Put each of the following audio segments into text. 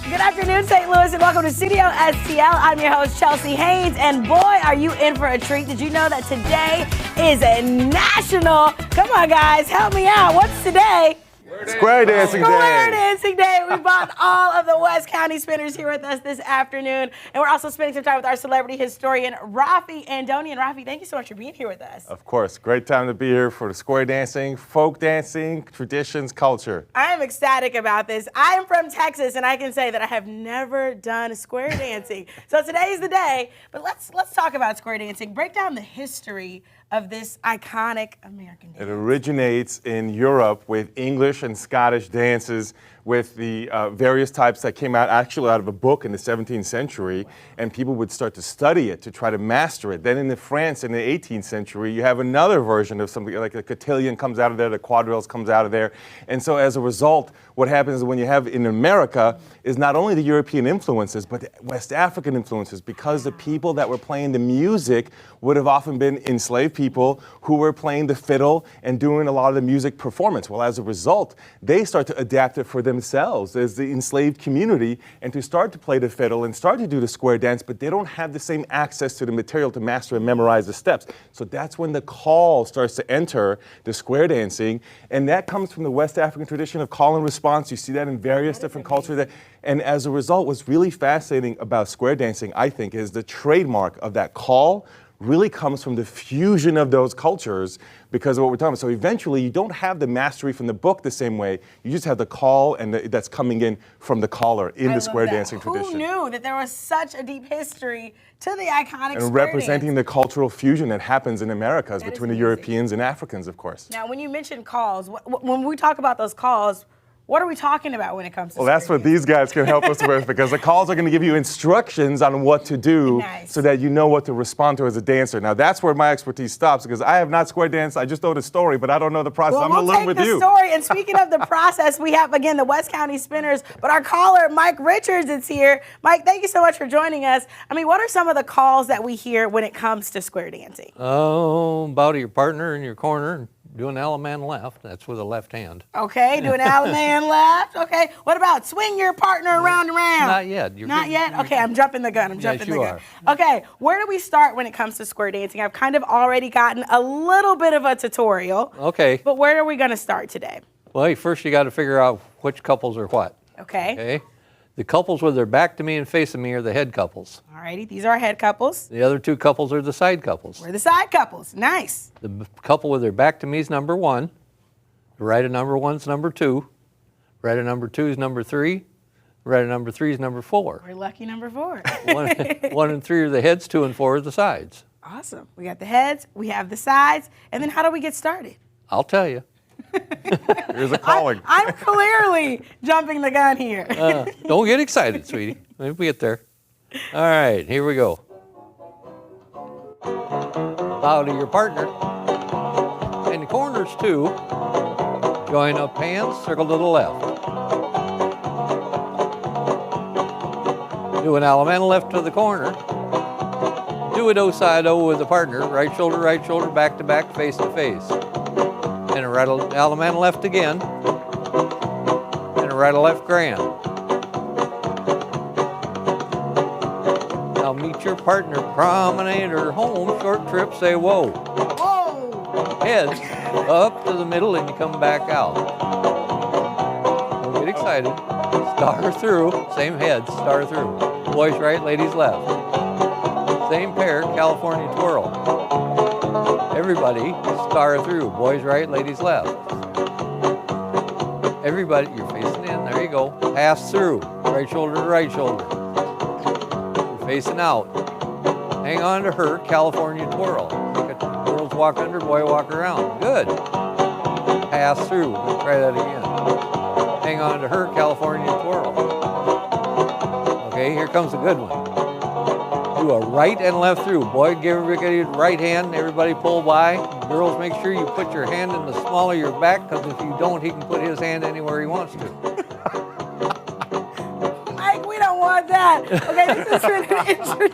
Good afternoon, St. Louis, and welcome to Studio STL. I'm your host, Chelsea Haynes, and boy, are you in for a treat. Did you know that today is a national, come on guys, help me out, what's today? Square Dancing Day. Square Dancing Day. We brought all of the West County Spinners here with us this afternoon, and we're also spending some time with our celebrity historian, Rafi Andoni. And Rafi, thank you so much for being here with us. Of course, great time to be here for the square dancing, folk dancing, traditions, culture. I am ecstatic about this. I am from Texas, and I can say that I have never done square dancing. So today's the day, but let's talk about square dancing. Break down the history of this iconic American dance. It originates in Europe with English and Scottish dances with the various types that came out actually out of a book in the 17th century, and people would start to study it to try to master it. Then in France in the 18th century, you have another version of something like the cotillion comes out of there, the quadrilles comes out of there. And so as a result, what happens is when you have in America is not only the European influences, but the West African influences, because the people that were playing the music would have often been enslaved people who were playing the fiddle and doing a lot of the music performance. Well, as a result, they start to adapt it for themselves as the enslaved community and to start to play the fiddle and start to do the square dance, but they don't have the same access to the material to master and memorize the steps. So that's when the call starts to enter the square dancing, and that comes from the West African tradition of call and response. You see that in various different cultures. And as a result, what's really fascinating about square dancing, I think, is the trademark of that call really comes from the fusion of those cultures because of what we're talking about. So eventually, you don't have the mastery from the book the same way. You just have the call and that's coming in from the caller in the square dancing tradition. Who knew that there was such a deep history to the iconic and square representing dance? the cultural fusion that happens in Americas between the amazing. Europeans and Africans, of course. Now, when you mention calls, when we talk about those calls, what are we talking about when it comes to Well, that's square what these guys can help us with, because the calls are going to give you instructions on what to do so that you know what to respond to as a dancer. Now, that's where my expertise stops, because I have not square danced. I just know the story, but I don't know the process. Well, I'm going to learn with you. We'll take the story. And speaking of the process, we have, again, the West County Spinners, but our caller, Mike Richards, is here. Mike, thank you so much for joining us. I mean, what are some of the calls that we hear when it comes to square dancing? Oh, about your partner in your corner. Do an Alaman left. That's with a left hand. Okay, do an Alaman left. Okay, what about swing your partner around and around? Not yet. Not yet? Okay, I'm jumping the gun. Yes, you are. Okay, where do we start when it comes to square dancing? I've kind of already gotten a little bit of a tutorial. Okay. But where are we going to start today? Well, first you got to figure out which couples are what. Okay. Okay. The couples with their back to me and facing me are the head couples. Alrighty, these are head couples. The other two couples are the side couples. We're the side couples. Nice. The couple with their back to me is number one. The right of number one is number two. Right of number two is number three. Right of number three is number four. We're lucky number four. One and three are the heads, two and four are the sides. Awesome. We got the heads, we have the sides, and then how do we get started? I'll tell you. Here's a calling. I'm clearly jumping the gun here. Don't get excited, sweetie. Maybe we get there. All right, here we go. Bow to your partner. In the corners, too. Join up hands, circle to the left. Do an Alamana left to the corner. Do a do-side-o with the partner. Right shoulder, back to back, face to face. And a right Alamana left again. And a right left grand. Now meet your partner, promenade or home, short trip, say whoa. Whoa! Heads up to the middle and you come back out. Don't get excited. Star through, same heads, star through. Boys right, ladies left. Same pair, California twirl. Everybody, star through. Boys right, ladies left. Everybody, you're facing in. There you go. Pass through. Right shoulder to right shoulder. You're facing out. Hang on to her, California twirl. Girls walk under, boy walk around. Good. Pass through. Let's try that again. Hang on to her, California twirl. Okay, here comes a good one. Do a right and left through. Boy, give everybody the right hand. Everybody pull by. Girls, make sure you put your hand in the small of your back, because if you don't, he can put his hand anywhere he wants to. Mike, we don't want that. Okay, this has been an interesting.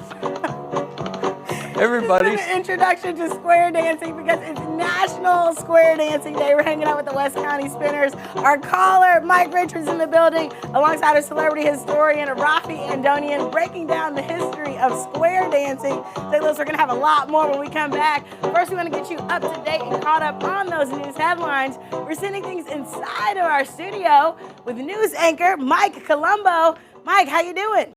Everybody. This is an introduction to square dancing because it's National Square Dancing Day. We're hanging out with the West County Spinners. Our caller, Mike Richards, in the building, alongside a celebrity historian, Rafi Andonian, breaking down the history of square dancing. St. Louis, we're going to have a lot more when we come back. First, we want to get you up to date and caught up on those news headlines. We're sending things inside of our studio with news anchor Mike Colombo. Mike, how you doing?